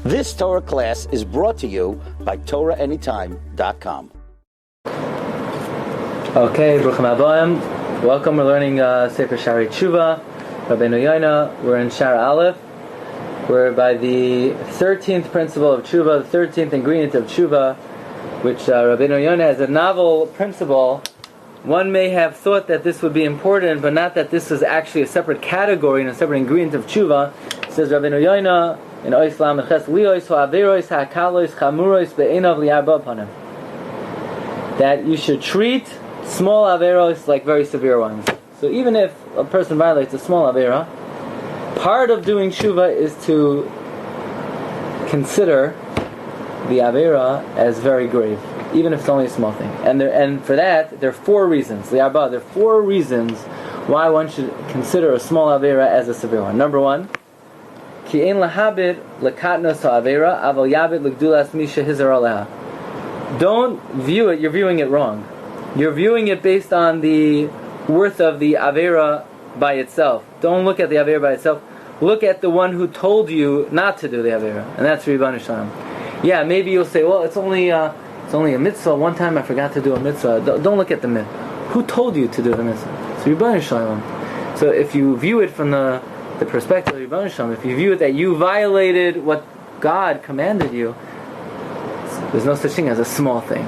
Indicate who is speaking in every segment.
Speaker 1: This Torah class is brought to you by TorahAnytime.com.
Speaker 2: Okay, Bruchim Abayim. Welcome. We're learning Sefer Shaarei Teshuvah, Rabbi Yoina. We're in Shaar Aleph. We're by the 13th principle of Teshuvah, the 13th ingredient of Teshuvah, which Rabbi Yoina has a novel principle. One may have thought that this would be important, but not that this is actually a separate category and a separate ingredient of Teshuvah. It says Rabbi Yoina in Oislam Ches Liois Ha'averois Ha'akalois Chamurois Be'enav Li'arba Panim, that you should treat small averos like very severe ones. So even if a person violates a small avera, part of doing Teshuvah is to consider the avera as very grave, even if it's only a small thing. And for that, there are four reasons. There are four reasons why one should consider a small avera as a severe one. Number one, ki ein lahabit lekatnos ha'avera aval yabit legdulas misha hizar aleha. Don't view it, you're viewing it wrong. You're viewing it based on the worth of the avera by itself. Don't look at the avera by itself. Look at the one who told you not to do the avera, and that's Ribbon Shalom. Yeah, maybe you'll say, well, it's only a mitzvah. One time I forgot to do a mitzvah. Don't look at the mitzvah. Who told you to do the mitzvah? It's Ribbon Shalom. So if you view it from the perspective of Ribbon Shalom, if you view it that you violated what God commanded you, there's no such thing as a small thing.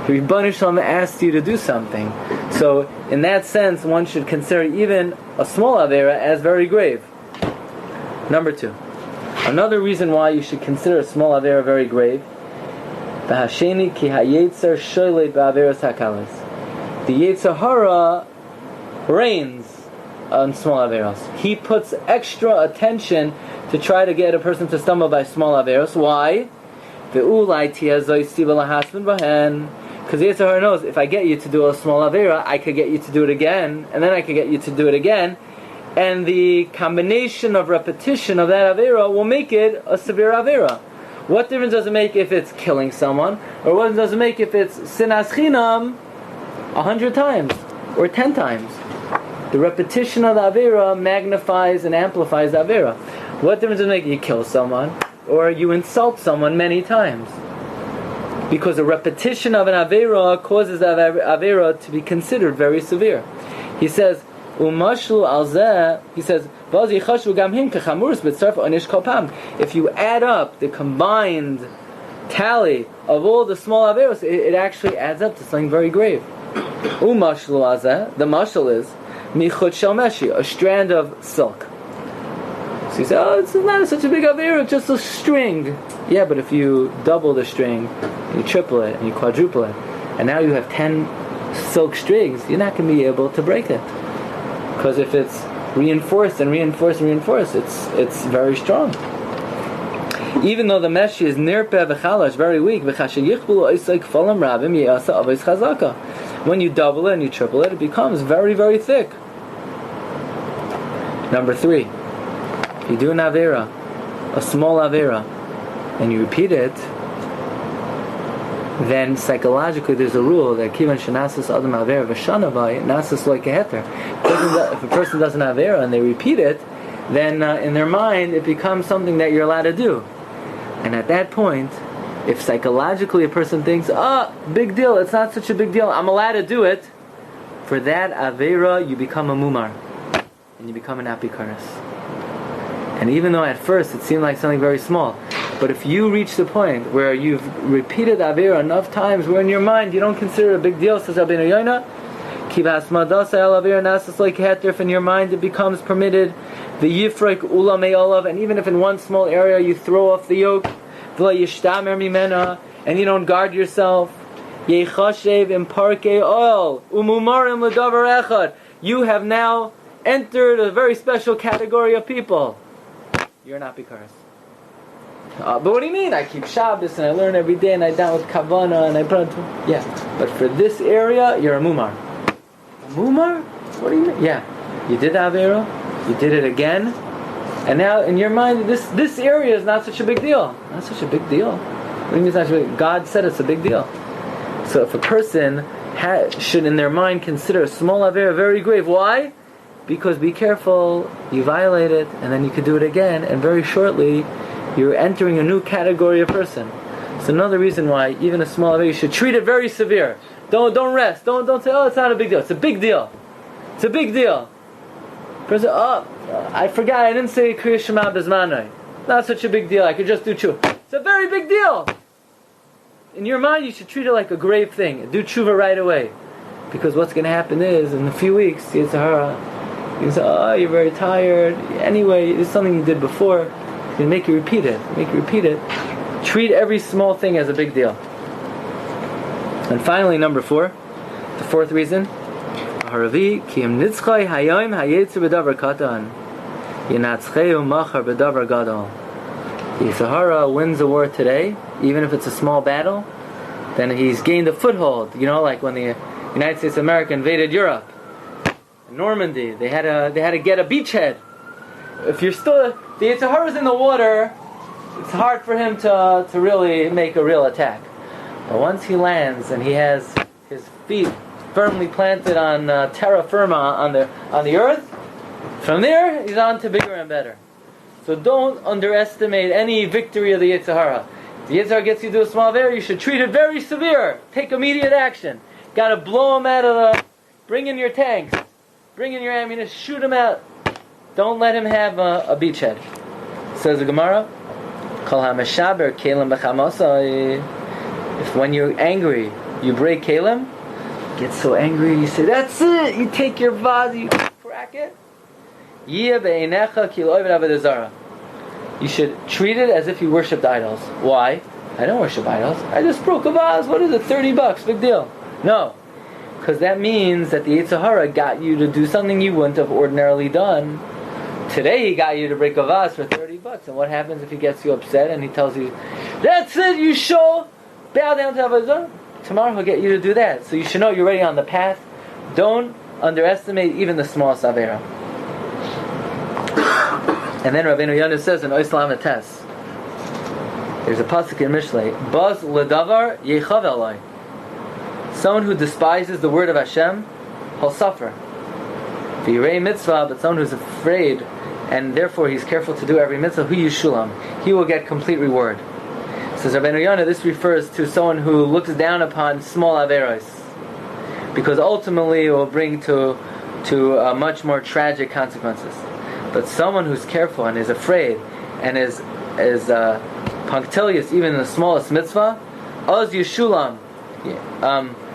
Speaker 2: Ribbon Shalom asked you to do something. So in that sense, one should consider even a small avera as very grave. Number two, another reason why you should consider a small avera very grave, the Yetzer Hara reigns on small averos. He puts extra attention to try to get a person to stumble by small averos. Why? Because the Yetzer Hara knows, if I get you to do a small avera, I could get you to do it again, and then I could get you to do it again, and the combination of repetition of that avera will make it a severe avera. What difference does it make if it's killing someone, or what does it make if it's sinas chinam 100 times, or 10 times? The repetition of the avera magnifies and amplifies the avera. What difference does it make if you kill someone, or you insult someone many times? Because the repetition of an avera causes that avera to be considered very severe. He says, "Umashlu al zeh." He says, if you add up the combined tally of all the small averos, it actually adds up to something very grave. Umashlu al zeh. The mashal is michut shel meshi, a strand of silk. So you say, oh, it's not such a big avera, it's just a string. Yeah, but if you double the string, you triple it, and you quadruple it, and now you have 10 silk strings, you're not going to be able to break it. Because if it's reinforced and reinforced and reinforced, it's very strong. Even though the mesh is nirpeh v'chalash, very weak, when you double it and you triple it, it becomes very, very thick. Number three, if you do an avera, a small avera, and you repeat it, then psychologically there's a rule that kivan shenasis adam avera v'shanavai nasis like a heter. If a person does an avera and they repeat it, then in their mind it becomes something that you're allowed to do. And at that point, if psychologically a person thinks, big deal, it's not such a big deal, I'm allowed to do it, for that avera you become a mumar, and you become an apikaris. And even though at first it seemed like something very small, but if you reach the point where you've repeated avera enough times where in your mind you don't consider it a big deal, says Rabbi Yoina, if in your mind it becomes permitted, the yifrek ula me'olav, and even if in one small area you throw off the yoke, and you don't guard yourself, you have now entered a very special category of people. You're not bikaris. But what do you mean? I keep Shabbos and I learn every day and I down with Kavanah and I put it. Yeah, but for this area, you're a mumar. A mumar? What do you mean? Yeah, you did Avera, you did it again, and now in your mind, this area is not such a big deal. Not such a big deal. What do you mean it's not such a big deal? God said it's a big deal. So if a person should in their mind consider a small Avera very grave, why? Because be careful, you violate it, and then you could do it again, and very shortly, You're entering a new category of person. It's another reason why even a small avera, you should treat it very severe. Don't rest. Don't say, oh, it's not a big deal. It's a big deal. It's a big deal. Person, oh, I forgot. I didn't say Kriya Shema Bezmanai. Not such a big deal. I could just do tshuva. It's a very big deal. In your mind, you should treat it like a grave thing. Do tshuva right away. Because what's going to happen is, in a few weeks, Yitzhahara, you say, oh, you're very tired. Anyway, it's something you did before. It's going to make you repeat it. Treat every small thing as a big deal. And finally, number 4, the fourth reason, Haravi, ki im nitzchai hayom hayetzu b'davar katan, yinatzcheu machar b'davar gadol. Yitzhahara wins a war today, even if it's a small battle, then he's gained a foothold. You know, like when the United States of America invaded Europe, in Normandy, they had to get a beachhead. If you're still, the Yitzhahara's in the water, it's hard for him to really make a real attack. But once he lands and he has his feet firmly planted on terra firma, on the earth, from there he's on to bigger and better. So don't underestimate any victory of the Yitzhahara. If the Yitzhahara gets you to a small avera, you should treat it very severe. Take immediate action. Got to blow him out of the... Bring in your tanks. Bring in your ammunition. Shoot him out. Don't let him have a beachhead. Says the Gemara, Kol ha-meshaber kelim b'chamasai. If when you're angry, you break kelim, get so angry, you say, that's it! You take your vase, you crack it. Yeh be'einecha ki lo oved avodah zara. You should treat it as if you worshipped idols. Why? I don't worship idols. I just broke a vase. What is it? $30. Big deal. No. Because that means that the Yitzhahara got you to do something you wouldn't have ordinarily done. Today he got you to break a vase for $30. And what happens if he gets you upset and he tells you, that's it, you show, bow down to avodah zara? Tomorrow he'll get you to do that. So you should know you're already on the path. Don't underestimate even the smallest avera. And then Rabbi Yonah says in Oislam Ates, there's a pasuk in Mishlei, Baz ledavar yechav elai. Someone who despises the word of Hashem, he'll suffer. V'yirei mitzvah, but someone who's afraid and therefore he's careful to do every mitzvah, hu yishulam, he will get complete reward. Says Rabbi Yonah, this refers to someone who looks down upon small averos, because ultimately it will bring to much more tragic consequences. But someone who's careful and is afraid and is punctilious even in the smallest mitzvah, oz yishulam,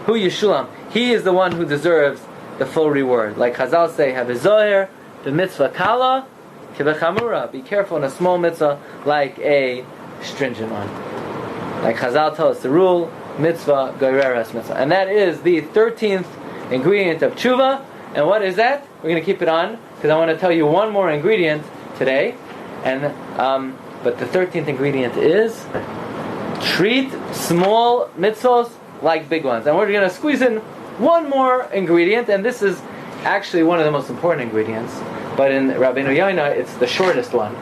Speaker 2: hu yishulam, he is the one who deserves the full reward. Like Chazal say, havizoher the mitzvah kala kivechamura. Be careful in a small mitzvah like a stringent one. Like Chazal tell us the rule, mitzvah goyreras mitzvah, and that is the 13th ingredient of Teshuvah. And what is that? We're going to keep it on because I want to tell you one more ingredient today. And but the 13th ingredient is treat small mitzvahs like big ones. And we're going to squeeze in one more ingredient, and this is actually one of the most important ingredients. But in Rabbi Yonah, it's the shortest one.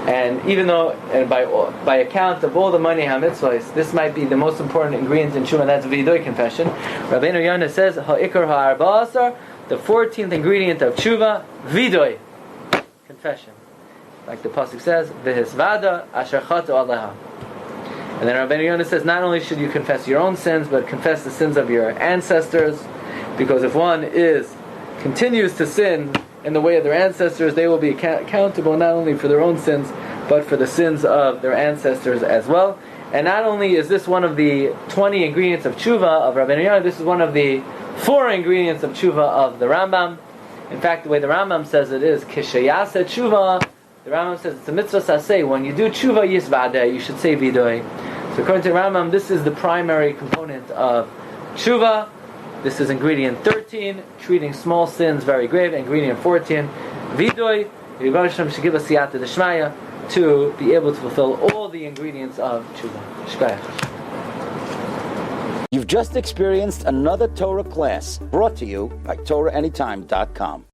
Speaker 2: And even though, and by account of all the money ha-mitzvahs, this might be the most important ingredient in Teshuvah, and that's Vidoy confession. Rabbi Yonah says, ha'ikar ha'arba'asar, the 14th ingredient of Teshuvah, Vidoy, confession. Like the pasuk says, v'hisvada asher chatu aleha. And then Rabbi Yonah says, not only should you confess your own sins, but confess the sins of your ancestors, because if one continues to sin in the way of their ancestors, they will be accountable not only for their own sins, but for the sins of their ancestors as well. And not only is this one of the 20 ingredients of Teshuvah of Rabbi Yonah, this is one of the 4 ingredients of Teshuvah of the Rambam. In fact, the way the Rambam says it is, Kishayasa Teshuvah, the Rambam says it's a mitzvah saseh. When you do Teshuvah yisvadeh, you should say Vidoy. So according to the Rambam, this is the primary component of Teshuvah. This is ingredient 13, treating small sins very grave. Ingredient 14, Vidoy, Rebbe Hashem should give us siyata d'shmaya to be able to fulfill all the ingredients of Teshuvah. Shkayach.
Speaker 1: You've just experienced another Torah class brought to you by TorahAnytime.com.